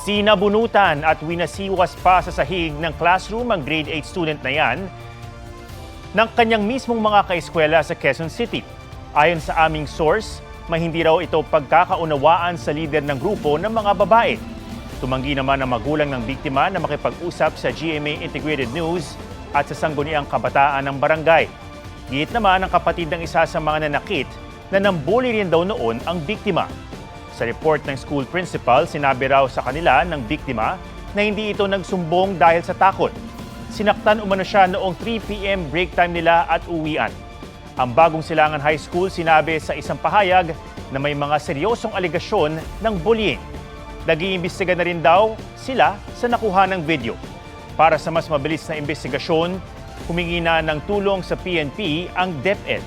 Sinabunutan at winasiwas pa sa sahig ng classroom ang grade 8 student na yan ng kanyang mismong mga kaeskwela sa Quezon City. Ayon sa aming source, may hindi raw ito pagkakaunawaan sa lider ng grupo ng mga babae. Tumanggi naman ang magulang ng biktima na makipag-usap sa GMA Integrated News at sa sangguniang kabataan ng barangay. Giit naman ang kapatid ng isa sa mga nanakit na nambuli rin daw noon ang biktima. Sa report ng school principal, sinabi raw sa kanila ng biktima na hindi ito nagsumbong dahil sa takot. Sinaktan umano siya noong 3 p.m. break time nila at uwian. Ang Bagong Silangan High School sinabi sa isang pahayag na may mga seryosong aligasyon ng bullying. Nag-iimbestiga na rin daw sila sa nakuha ng video. Para sa mas mabilis na investigasyon, humingi na ng tulong sa PNP ang DepEd.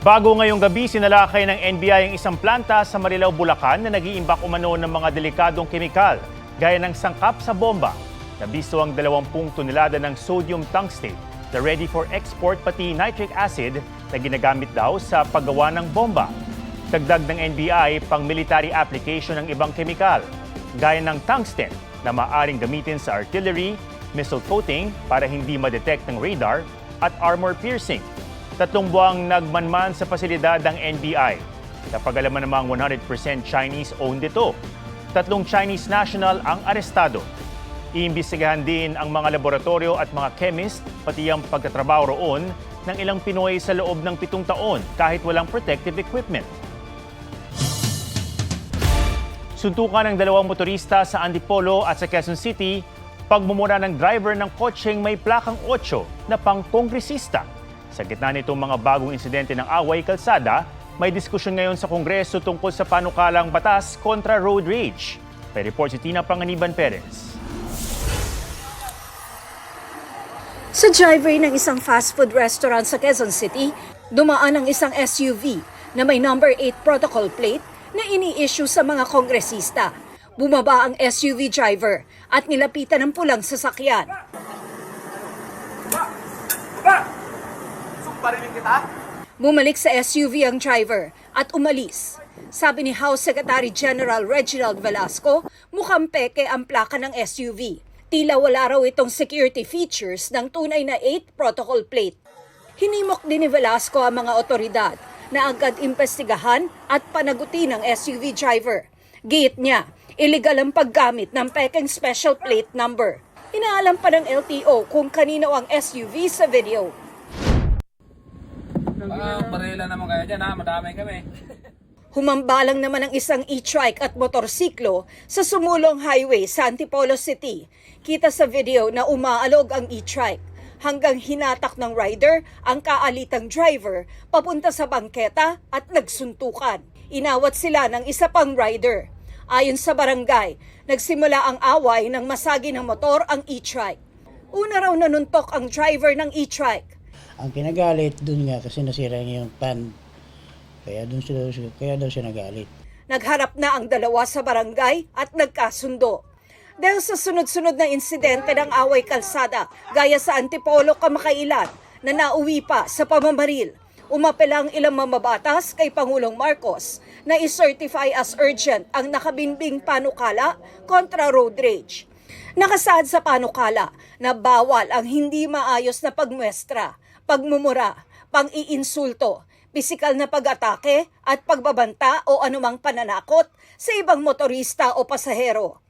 Bago ngayong gabi, sinalakay ng NBI ang isang planta sa Marilao, Bulacan na nag-iimbak umano ng mga delikadong kemikal gaya ng sangkap sa bomba. Nabisto ang 20 tonelada ng sodium tungstate na ready for export pati nitric acid na ginagamit daw sa paggawa ng bomba. Dagdag ng NBI pang military application ng ibang kemikal gaya ng tungsten na maaaring gamitin sa artillery, missile coating para hindi ma-detect ng radar at armor piercing. 3 buwang nagmanman sa pasilidad ng NBI. Napag-alaman namang 100% Chinese-owned ito. 3 Chinese national ang arestado. Iimbestigahan din ang mga laboratorio at mga chemist, pati ang pagtatrabaho roon ng ilang Pinoy sa loob ng 7 taon kahit walang protective equipment. Suntukan ng 2 motorista sa Antipolo at sa Quezon City, pagmumura ng driver ng kotseng may plakang 8 na pang-kongresista. Sa gitna nitong mga bagong insidente ng away kalsada, may diskusyon ngayon sa Kongreso tungkol sa panukalang batas kontra road rage. May report si Tina Panganiban Perez. Sa driveway ng isang fast food restaurant sa Quezon City, dumaan ang isang SUV na may number 8 protocol plate na ini-issue sa mga kongresista. Bumaba ang SUV driver at nilapitan ng pulang sasakyan. Bumalik sa SUV ang driver at umalis. Sabi ni House Secretary General Reginald Velasco, mukhang peke ang plaka ng SUV. Tila wala raw itong security features ng tunay na 8 protocol plate. Hinimok din ni Velasco ang mga otoridad na agad imbestigahan at panagutin ng SUV driver. Giit niya, illegal ang paggamit ng pekeng special plate number. Inaalam pa ng LTO kung kanino ang SUV sa video. Parela naman kaya dyan ha, madami kami. Humambalang naman ang isang e-trike at motorsiklo sa sumulong highway sa Antipolo City. Kita sa video na umaalog ang e-trike hanggang hinatak ng rider ang kaalitang driver papunta sa bangketa at nagsuntukan. Inawat sila ng isa pang rider. Ayon sa barangay, nagsimula ang away nang masagi ng motor ang e-trike. Una raw nanuntok ang driver ng e-trike. Ang kinagalit dun nga kasi nasira niya yung pan. Kaya daw siya nagalit. Nagharap na ang dalawa sa barangay at nagkasundo. Dahil sa sunod-sunod na insidente ng away kalsada, gaya sa Antipolo kamakailan na nauwi pa sa pamamaril, umapela ang ilang mamabatas kay Pangulong Marcos na i-certify as urgent ang nakabinbing panukala kontra road rage. Nakasaad sa panukala na bawal ang hindi maayos na pagmuestra, pagmumura, pang-iinsulto, pisikal na pag-atake at pagbabanta o anumang pananakot sa ibang motorista o pasahero.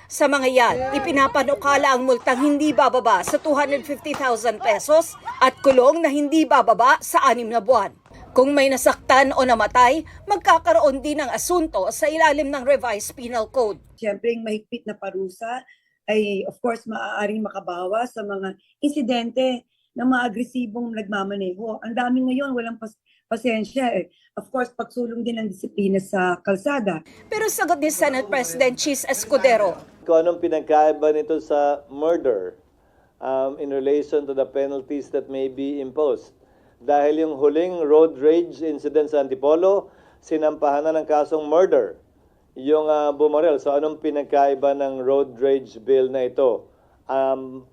Sa mga yan, ipinapanukala ang multang hindi bababa sa 250,000 pesos at kulong na hindi bababa sa 6 na buwan. Kung may nasaktan o namatay, magkakaroon din ng asunto sa ilalim ng Revised Penal Code. Siyempre, yung mahigpit na parusa ay of course maaaring makabawas sa mga insidente ng mga agresibong nagmamaneho. Ang dami ngayon, walang pasensya. Of course, pagsulong din ng disiplina sa kalsada. Pero sagot ni Senate President Chis Escudero, kung anong pinagkaiba nito sa murder in relation to the penalties that may be imposed. Dahil yung huling road rage incident sa Antipolo, sinampahan na ng kasong murder yung bumarel. So anong pinagkaiba ng road rage bill na ito?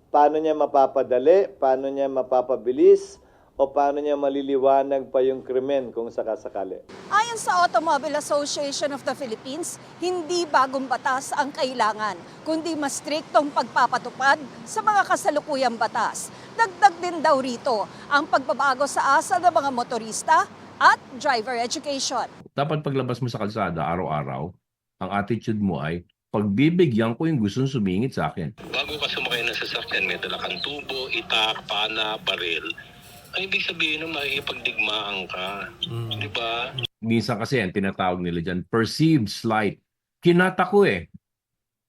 Paano niya mapapadali? Paano niya mapapabilis? o paano niya maliliwanag pa yung krimen kung sakasakali. Ayon sa Automobile Association of the Philippines, hindi bagong batas ang kailangan, kundi mas striktong pagpapatupad sa mga kasalukuyang batas. Dagdag din daw rito ang pagbabago sa asa ng mga motorista at driver education. Dapat paglabas mo sa kalsada araw-araw, ang attitude mo ay, pagbibigyan ko yung gustong sumingit sa akin. Bago ka sumakay ng sasakyan, may dala kang tubo, itak, pana, baril. Ang ibig sabihin nun, makikipagdigmaan ka. Di ba? Minsan kasi ang tinatawag nila dyan, perceived slight. Kinat ako eh.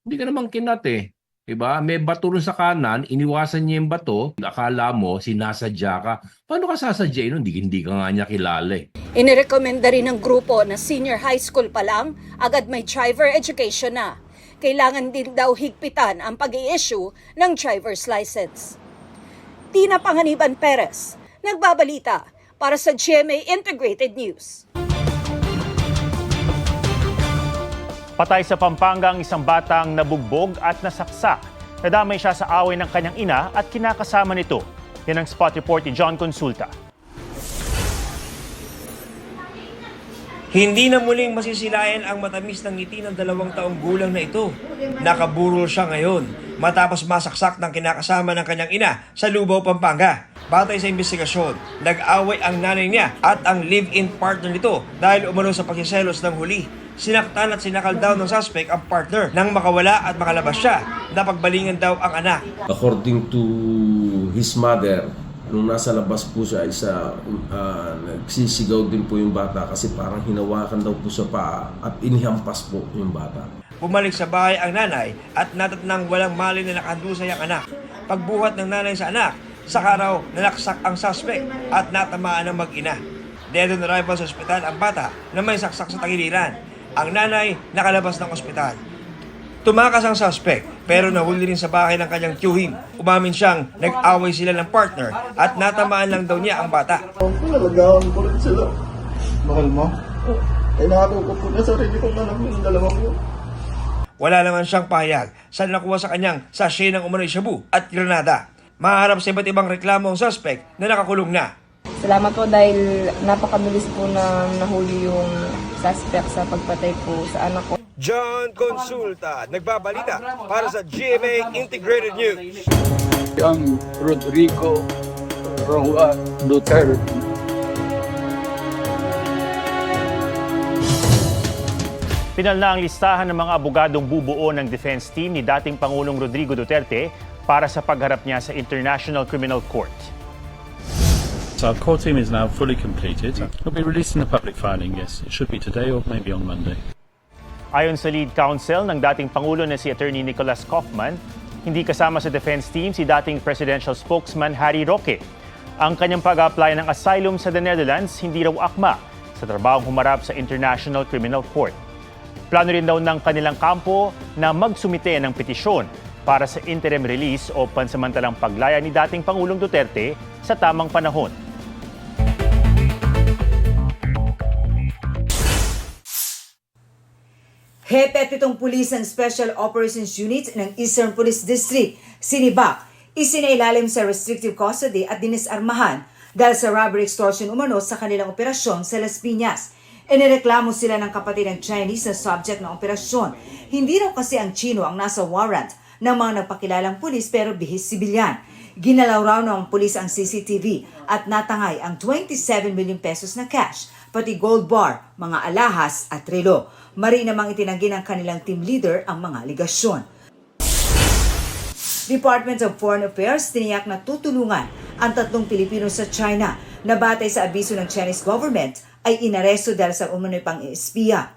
Hindi ka naman kinat eh. Diba? May bato rin sa kanan, iniwasan niya yung bato, akala mo, sinasadya ka. Paano ka sasadya nun? Hindi ka nga niya kilala eh. Inirekomenda rin ng grupo na senior high school pa lang, agad may driver education na. Kailangan din daw higpitan ang pag-i-issue ng driver's license. Tina Panganiban Perez, nagbabalita para sa GMA Integrated News. Patay sa Pampanga ang isang batang nabugbog at nasaksak. Nadamay siya sa away ng kanyang ina at kinakasama nito. Yan ang spot report ni John Consulta. Hindi na muling masisilayan ang matamis ng ngiti ng 2 taong gulang na ito. Nakaburol siya ngayon matapos masaksak ng kinakasama ng kanyang ina sa Lubao, Pampanga. Batay sa investigasyon, nag-away ang nanay niya at ang live-in partner nito dahil umano sa pagsiselos ng huli. Sinaktan at sinakal daw ng suspect ang partner nang makawala at makalabas siya. Napagbalingan daw ang anak. According to his mother, nung nasa labas po siya, nagsisigaw din po yung bata kasi parang hinawakan daw po sa paa at inihampas po yung bata. Bumalik sa bahay ang nanay at natatnang walang mali na nakandusay ang anak. Pagbuhat ng nanay sa anak, saka raw nalaksak ang suspect at natamaan ng mag-ina. Dead on arrival sa ospital ang bata na may saksak sa tagiliran. Ang nanay nakalabas ng ospital. Tumakas ang suspect pero nahuli rin sa bahay ng kanyang tiyuhin. Umamin siyang nag-away sila ng partner at natamaan lang daw niya ang bata. Nalagawan ko rin sila. Mahal mo? Kailangan ko po na sarili kong anak yung 2 yun. Wala naman siyang pahayag sa nakuha sa kanyang sachet ng umano'y shabu at granada. Maharap sa iba't ibang reklamo ang suspect na nakakulong na. Salamat po dahil napakabilis po na nahuli yung suspect sa pagpatay po sa anak ko. John Consulta, nagbabalita para sa GMA Integrated News. Ang Rodrigo Roa Duterte. Pinal na ang listahan ng mga abogadong bubuo ng defense team ni dating Pangulong Rodrigo Duterte para sa pagharap niya sa International Criminal Court. So our core team is now fully completed. It'll be released in the public filing, yes. It should be today or maybe on Monday. Ayon sa lead counsel ng dating Pangulo na si Attorney Nicholas Kaufman, hindi kasama sa defense team si dating presidential spokesman Harry Roque. Ang kanyang pag-apply ng asylum sa the Netherlands hindi raw akma sa trabahong humarap sa International Criminal Court. Plano rin daw ng kanilang kampo na magsumite ng petisyon para sa interim release o pansamantalang paglaya ni dating Pangulong Duterte sa tamang panahon. Hepe 7 pulis ng Special Operations Unit ng Eastern Police District, sinibak, isinailalim sa restrictive custody at dinisarmahan dahil sa robbery extortion umano sa kanilang operasyon sa Las Piñas. Inireklamo sila ng kapatid ng Chinese na subject ng operasyon. Hindi raw kasi ang Chino ang nasa warrant ng mga nagpakilalang pulis pero bihis sibilyan. Ginalaw raw ng pulis ang CCTV at natangay ang 27 million pesos na cash, pati gold bar, mga alahas at relo. Mari namang itinanggi ng kanilang team leader ang mga aligasyon. Department of Foreign Affairs tiniyak na tutulungan ang 3 Pilipino sa China na batay sa abiso ng Chinese government ay inaresto dahil sa umano'y pang-espiya.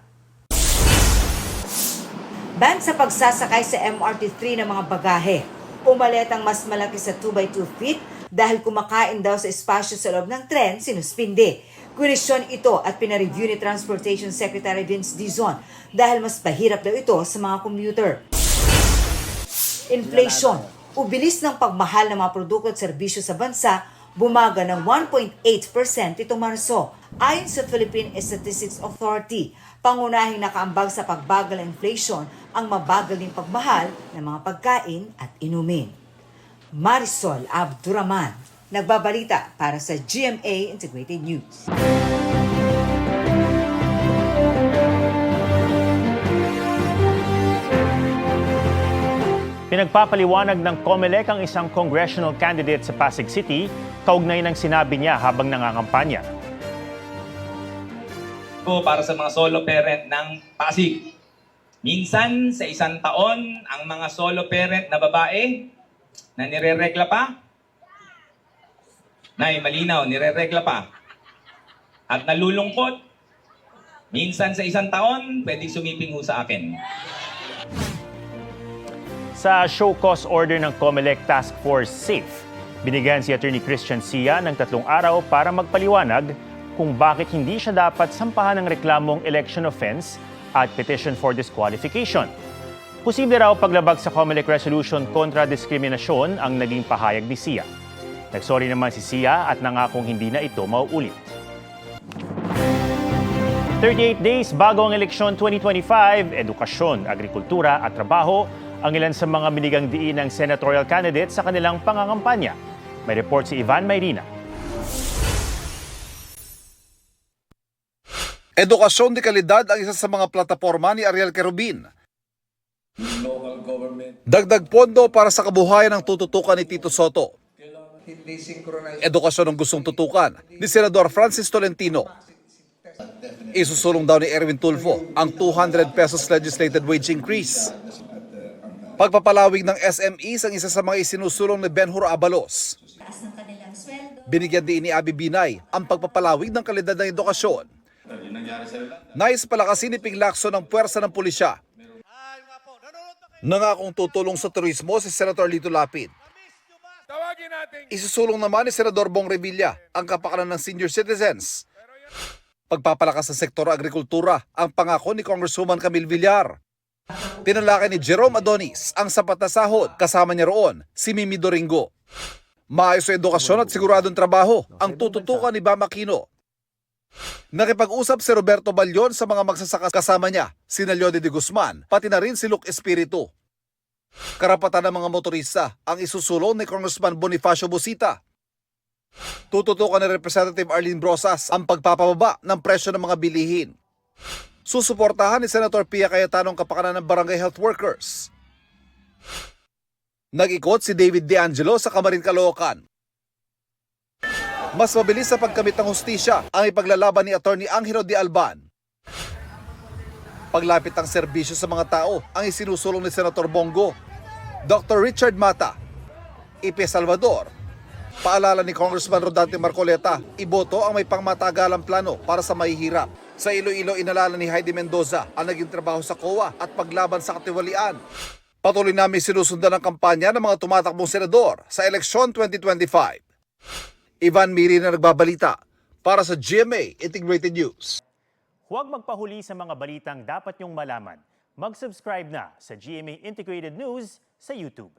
Ban sa pagsasakay sa MRT-3 ng mga bagahe. Umalet ang mas malaki sa 2x2 feet dahil kumakain daw sa espasyo sa loob ng tren, sinuspinde. Kwenisyon ito at pinareview ni Transportation Secretary Vince Dizon dahil mas mahirap daw ito sa mga commuter. Inflation. Ubilis ng pagmahal ng mga produkto at serbisyo sa bansa, bumaga ng 1.8% itong Marso. Ayon sa Philippine Statistics Authority, pangunahing nakaambag sa pagbagal ng inflation ang mabagal ng pagmahal ng mga pagkain at inumin. Marisol Abduraman, nagbabalita para sa GMA Integrated News. Pinagpapaliwanag ng COMELEC ang isang congressional candidate sa Pasig City kaugnay ng sinabi niya habang nangangampanya. Para sa mga solo parent ng Pasig. Minsan sa isang taon, ang mga solo parent na babae na nireregla pa, Nay, malinaw, nireregla pa. At nalulungkot, minsan sa isang taon, pwedeng sumiping ho sa akin. Sa show cause order ng COMELEC Task Force SAFE, binigyan si Attorney Christian Sia ng 3 araw para magpaliwanag kung bakit hindi siya dapat sampahan ng reklamong election offense at petition for disqualification. Posible raw paglabag sa COMELEC resolution kontra diskriminasyon ang naging pahayag ni Sia. Nagsorry naman si Sia at nangakong hindi na ito mauulit. 38 days bago ang eleksyon 2025, edukasyon, agrikultura at trabaho ang ilan sa mga binigang diin ng senatorial candidate sa kanilang pangangampanya. May report si Ivan Mayrina. Edukasyon de kalidad ang isa sa mga plataporma ni Ariel Querubin. Dagdag pondo para sa kabuhayan ang tututukan ni Tito Soto. Edukasyon ang gustong tutukan ni Senador Francis Tolentino. Isusulong daw ni Erwin Tulfo ang 200 pesos legislated wage increase. Pagpapalawig ng SMEs ang isa sa mga isinusulong ni Benhur Abalos. Binigyan din ni Abby Binay ang pagpapalawig ng kalidad ng edukasyon. Nais palakasin ni Ping Lacson ang puwersa ng pulisya. Nangakong tutulong sa turismo si Senator Lito Lapid. Isusulong naman ni Senador Bong Revilla ang kapakanan ng senior citizens. Pagpapalakas sa sektor agrikultura ang pangako ni Congresswoman Camille Villar. Tinalakay ni Jerome Adonis ang sapat na sahod, kasama niya roon si Mimi Doringo. Maayos na edukasyon at siguradong trabaho ang tututukan ni Bam Aquino. Nakipag-usap si Roberto Balyon sa mga magsasaka kasama niya, si Leode de Guzman, pati na rin si Luke Espiritu. Karapatan ng mga motorista ang isusulong ni Congressman Bonifacio Busita. Tututukan ni Representative Arlene Brosas ang pagpapababa ng presyo ng mga bilihin. Susuportahan ni Senator Pia Cayetano ang kapakanan ng barangay health workers. Nag-ikot si David De Angelo sa Camarin, Caloocan. Mas mabilis sa pagkamit ng hustisya ang ipaglalaban ni Attorney Angelo de Alban. Paglapit ng serbisyo sa mga tao ang isinusulong ni Senator Bongo. Dr. Richard Mata, Ipe Salvador. Paalala ni Congressman Rodante Marcoleta, iboto ang may pangmatagalang plano para sa mahihirap. Sa Iloilo, inalala ni Heidi Mendoza ang naging trabaho sa COA at paglaban sa katiwalian. Patuloy namin sinusundan ang kampanya ng mga tumatakbong senador sa eleksyon 2025. Ivan Miri na nagbabalita para sa GMA Integrated News. Huwag magpahuli sa mga balitang dapat niyong malaman. Mag-subscribe na sa GMA Integrated News sa YouTube.